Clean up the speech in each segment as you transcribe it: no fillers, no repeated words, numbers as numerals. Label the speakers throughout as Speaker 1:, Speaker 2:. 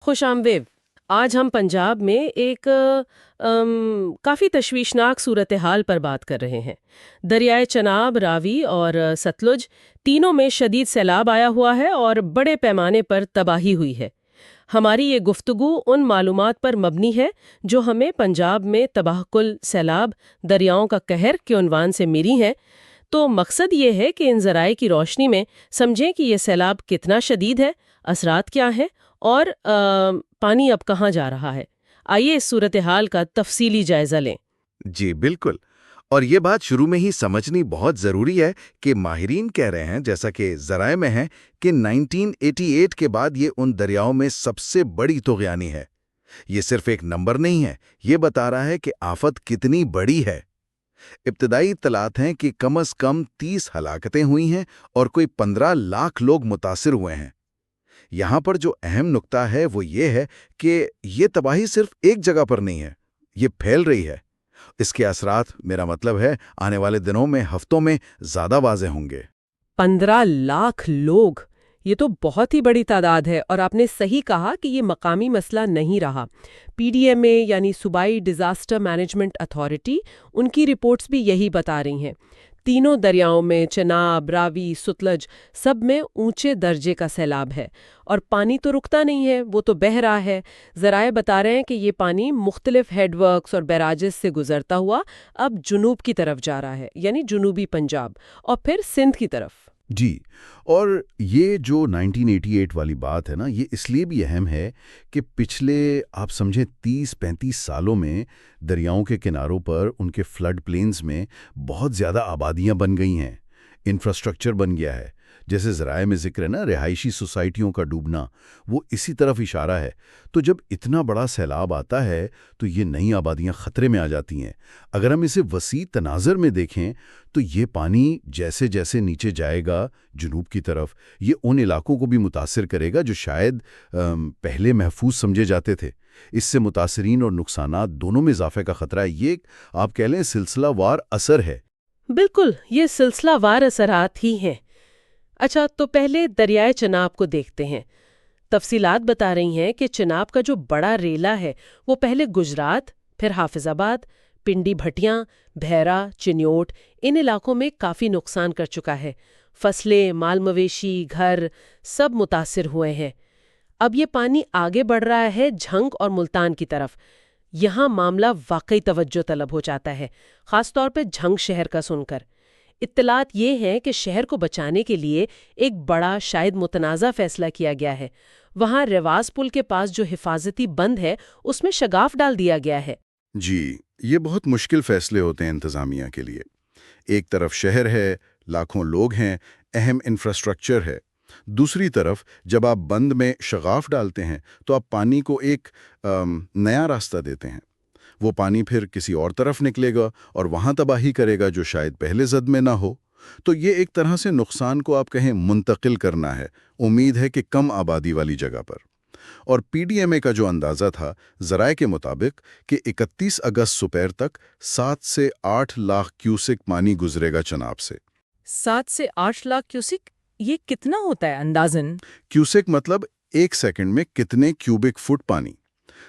Speaker 1: خوش آمدید۔ آج ہم پنجاب میں ایک کافی تشویشناک صورتحال پر بات کر رہے ہیں۔ دریائے چناب، راوی اور ستلج تینوں میں شدید سیلاب آیا ہوا ہے اور بڑے پیمانے پر تباہی ہوئی ہے۔ ہماری یہ گفتگو ان معلومات پر مبنی ہے جو ہمیں پنجاب میں تباہ کل سیلاب، دریاؤں کا قہر کے عنوان سے ملی ہیں۔ تو مقصد یہ ہے کہ ان ذرائع کی روشنی میں سمجھیں کہ یہ سیلاب کتنا شدید ہے، اثرات کیا ہیں اور پانی اب کہاں جا رہا ہے۔ آئیے اس صورتحال کا تفصیلی جائزہ لیں۔
Speaker 2: جی بالکل، اور یہ بات شروع میں ہی سمجھنی بہت ضروری ہے کہ ماہرین کہہ رہے ہیں، جیسا کہ ذرائع میں ہیں، کہ 1988 کے بعد یہ ان دریاؤں میں سب سے بڑی طغیانی ہے۔ یہ صرف ایک نمبر نہیں ہے، یہ بتا رہا ہے کہ آفت کتنی بڑی ہے۔ ابتدائی اطلاعات ہیں کہ کم از کم 30 ہلاکتیں ہوئی ہیں اور کوئی 15 لاکھ لوگ متاثر ہوئے ہیں۔ یہاں پر جو اہم نکتہ ہے وہ یہ ہے کہ یہ تباہی صرف ایک جگہ پر نہیں ہے، یہ پھیل رہی ہے۔ اس کے اثرات، میرا مطلب ہے، آنے والے دنوں میں، ہفتوں میں زیادہ واضح ہوں گے۔
Speaker 1: 15 لاکھ لوگ، یہ تو بہت ہی بڑی تعداد ہے، اور آپ نے صحیح کہا کہ یہ مقامی مسئلہ نہیں رہا۔ پی ڈی ایم اے یعنی صوبائی ڈیزاسٹر مینجمنٹ اتھارٹی، ان کی رپورٹس بھی یہی بتا رہی ہیں۔ تینوں دریاؤں میں، چناب، راوی، ستلج، سب میں اونچے درجے کا سیلاب ہے، اور پانی تو رکتا نہیں ہے، وہ تو بہہ رہا ہے۔ ذرائع بتا رہے ہیں کہ یہ پانی مختلف ہیڈ ورکس اور بیراجز سے گزرتا ہوا اب جنوب کی طرف جا رہا ہے، یعنی جنوبی پنجاب اور پھر سندھ کی طرف۔
Speaker 3: جی، اور یہ جو 1988 والی بات ہے نا، یہ اس لیے بھی اہم ہے کہ پچھلے آپ سمجھیں 30-35 سالوں میں دریاؤں کے کناروں پر ان کے فلڈ پلینز میں بہت زیادہ آبادیاں بن گئی ہیں، انفراسٹرکچر بن گیا ہے۔ جیسے ذرائع میں ذکر ہے نا، رہائشی سوسائٹیوں کا ڈوبنا، وہ اسی طرف اشارہ ہے۔ تو جب اتنا بڑا سیلاب آتا ہے تو یہ نئی آبادیاں خطرے میں آ جاتی ہیں۔ اگر ہم اسے وسیع تناظر میں دیکھیں تو یہ پانی جیسے جیسے نیچے جائے گا جنوب کی طرف، یہ ان علاقوں کو بھی متاثر کرے گا جو شاید پہلے محفوظ سمجھے جاتے تھے۔ اس سے متاثرین اور نقصانات دونوں میں اضافے کا خطرہ ہے۔ یہ آپ کہہ لیں سلسلہ وار اثر ہے۔
Speaker 1: بالکل، یہ سلسلہ وار اثرات ہی ہیں۔ اچھا، تو پہلے دریائے چناب کو دیکھتے ہیں۔ تفصیلات بتا رہی ہیں کہ چناب کا جو بڑا ریلا ہے وہ پہلے گجرات، پھر حافظ آباد، پنڈی بھٹیاں، بھیرا، چنیوٹ، ان علاقوں میں کافی نقصان کر چکا ہے۔ فصلیں، مال مویشی، گھر سب متاثر ہوئے ہیں۔ اب یہ پانی آگے بڑھ رہا ہے جھنگ اور ملتان کی طرف۔ یہاں معاملہ واقعی توجہ طلب ہو جاتا ہے، خاص طور پہ جھنگ شہر کا سن کر۔ اطلاعات یہ ہیں کہ شہر کو بچانے کے لیے ایک بڑا، شاید متنازع فیصلہ کیا گیا ہے۔ وہاں ریواز پل کے پاس جو حفاظتی بند ہے اس میں شگاف ڈال دیا گیا ہے۔
Speaker 3: جی، یہ بہت مشکل فیصلے ہوتے ہیں انتظامیہ کے لیے۔ ایک طرف شہر ہے، لاکھوں لوگ ہیں، اہم انفراسٹرکچر ہے۔ دوسری طرف جب آپ بند میں شگاف ڈالتے ہیں تو آپ پانی کو ایک نیا راستہ دیتے ہیں۔ وہ پانی پھر کسی اور طرف نکلے گا اور وہاں تباہی کرے گا جو شاید پہلے زد میں نہ ہو۔ تو یہ ایک طرح سے نقصان کو آپ کہیں منتقل کرنا ہے، امید ہے کہ کم آبادی والی جگہ پر۔ اور پی ڈی ایم اے کا جو اندازہ تھا ذرائع کے مطابق کہ 31 اگست صبح تک 7 سے 8 لاکھ کیوسک پانی گزرے گا چناب سے۔
Speaker 4: 7 سے 8 لاکھ کیوسک، یہ کتنا ہوتا ہے اندازن؟
Speaker 3: کیوسک مطلب ایک سیکنڈ میں کتنے کیوبک فٹ پانی۔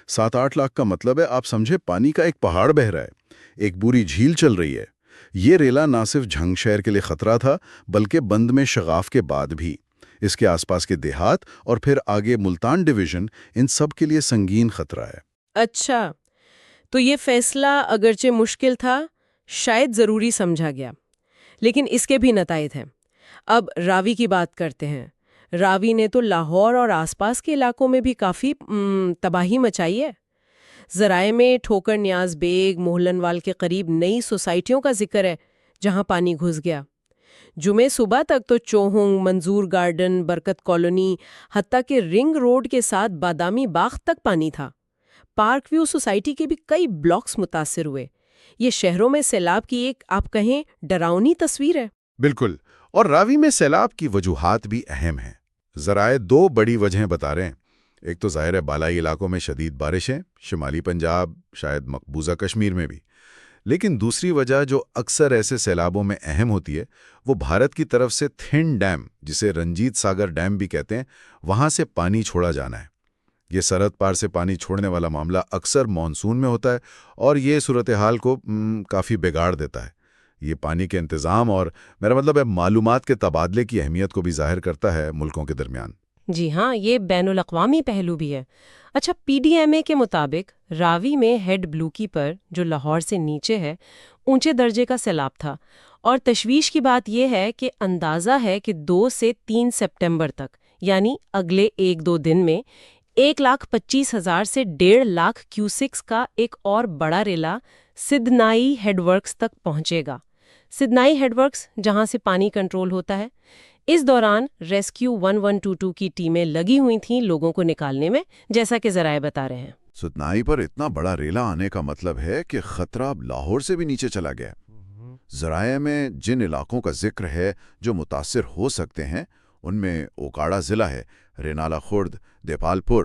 Speaker 3: 7-8 لاکھ کا مطلب ہے آپ سمجھے پانی کا ایک پہاڑ بہہ رہا ہے، ایک بری جھیل چل رہی ہے۔ یہ ریلا نہ صرف جھنگ شہر کے لیے خطرہ تھا بلکہ بند میں شگاف کے بعد بھی اس کے آس پاس کے دیہات اور پھر آگے ملتان ڈویژن، ان سب کے لیے سنگین خطرہ ہے۔
Speaker 1: اچھا، تو یہ فیصلہ اگرچہ مشکل تھا، شاید ضروری سمجھا گیا، لیکن اس کے بھی نتائج ہیں۔ اب راوی کی بات کرتے ہیں۔ راوی نے تو لاہور اور آس پاس کے علاقوں میں بھی کافی تباہی مچائی ہے۔ ذرائع میں ٹھوکر نیاز بیگ، موہلن وال کے قریب نئی سوسائٹیوں کا ذکر ہے جہاں پانی گھس گیا۔ جمعہ صبح تک تو چوہنگ، منظور گارڈن، برکت کالونی، حتیٰ کہ رنگ روڈ کے ساتھ بادامی باغ تک پانی تھا۔ پارک ویو سوسائٹی کے بھی کئی بلاکس متاثر ہوئے۔ یہ شہروں میں سیلاب کی ایک آپ کہیں ڈراؤنی تصویر ہے۔
Speaker 2: بالکل، اور راوی میں سیلاب کی وجوہات بھی اہم ہیں۔ ذرائع دو بڑی وجہیں بتا رہے ہیں۔ ایک تو ظاہر ہے بالائی علاقوں میں شدید بارشیں، شمالی پنجاب، شاید مقبوضہ کشمیر میں بھی۔ لیکن دوسری وجہ جو اکثر ایسے سیلابوں میں اہم ہوتی ہے، وہ بھارت کی طرف سے تھن ڈیم، جسے رنجیت ساگر ڈیم بھی کہتے ہیں، وہاں سے پانی چھوڑا جانا ہے۔ یہ سرحد پار سے پانی چھوڑنے والا معاملہ اکثر مانسون میں ہوتا ہے اور یہ صورتحال کو کافی بگاڑ دیتا ہے۔ یہ پانی کے انتظام اور میرا مطلب ہے معلومات کے تبادلے کی اہمیت کو بھی ظاہر کرتا ہے ملکوں کے درمیان۔
Speaker 1: جی ہاں، یہ بین الاقوامی پہلو بھی ہے۔ اچھا، پی ڈی ایم اے کے مطابق راوی میں ہیڈ بلوکی پر، جو لاہور سے نیچے ہے، اونچے درجے کا سیلاب تھا، اور تشویش کی بات یہ ہے کہ اندازہ ہے کہ 2 سے 3 سپٹمبر تک، یعنی اگلے 1-2 دن میں 1,25,000 سے 1.5 لاکھ کیوسکس کا ایک اور بڑا ریلا سدنائی ہیڈ ورکس تک پہنچے گا۔ سدنائی ہیڈ ورکس جہاں سے پانی کنٹرول ہوتا ہے۔ اس دوران ریسکیو 1122 کی ٹیمیں لگی ہوئی تھیں لوگوں کو نکالنے میں، جیسا کہ ذرائع بتا رہے ہیں۔
Speaker 3: ستنائی پر اتنا بڑا ریلا آنے کا مطلب ہے کہ خطرہ اب لاہور سے بھی نیچے چلا گیا۔ ذرائع میں جن علاقوں کا ذکر ہے جو متاثر ہو سکتے ہیں، ان میں اوکاڑا ضلع ہے، رینالہ خرد، دیپال پور